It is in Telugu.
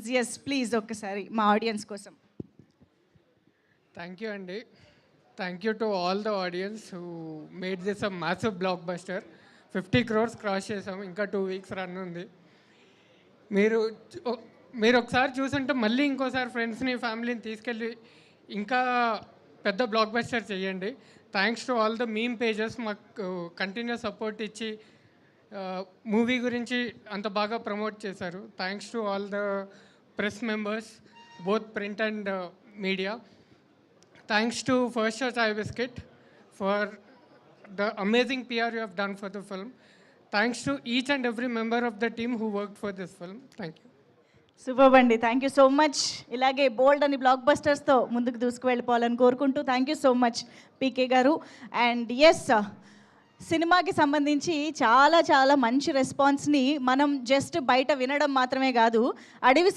క్వశ్చన్స్. ఎస్ ప్లీజ్ ఒక్కసారి మా ఆడియన్స్ కోసం. థ్యాంక్ యూ అండి. Thank you to all the audience who made this a massive block buster. 50 crores cross చేసాం, ఇంకా 2 weeks రన్ ఉంది. మీరు మీరు ఒకసారి చూసుంటే మళ్ళీ ఇంకోసారి ఫ్రెండ్స్ని ఫ్యామిలీని తీసుకెళ్ళి ఇంకా పెద్ద బ్లాక్ బస్టర్ చేయండి. Thanks to all the meme pages మాకు కంటిన్యూస్ సపోర్ట్ ఇచ్చి మూవీ గురించి అంత బాగా ప్రమోట్ చేశారు. Thanks to all the press members, both print and media. Thanks to First Show Chai Biscuit for the amazing PR you have done for the film. Thanks to each and every member of the team who worked for this film. Thank you. Super అండి, థ్యాంక్ యూ సో మచ్. ఇలాగే బోల్డ్ అని బ్లాక్ బస్టర్స్తో ముందుకు దూసుకువెళ్ళిపోవాలని కోరుకుంటూ thank you so much PK గారు. అండ్ ఎస్, సినిమాకి సంబంధించి చాలా చాలా మంచి రెస్పాన్స్ని మనం జస్ట్ బయట వినడం మాత్రమే కాదు, అడవి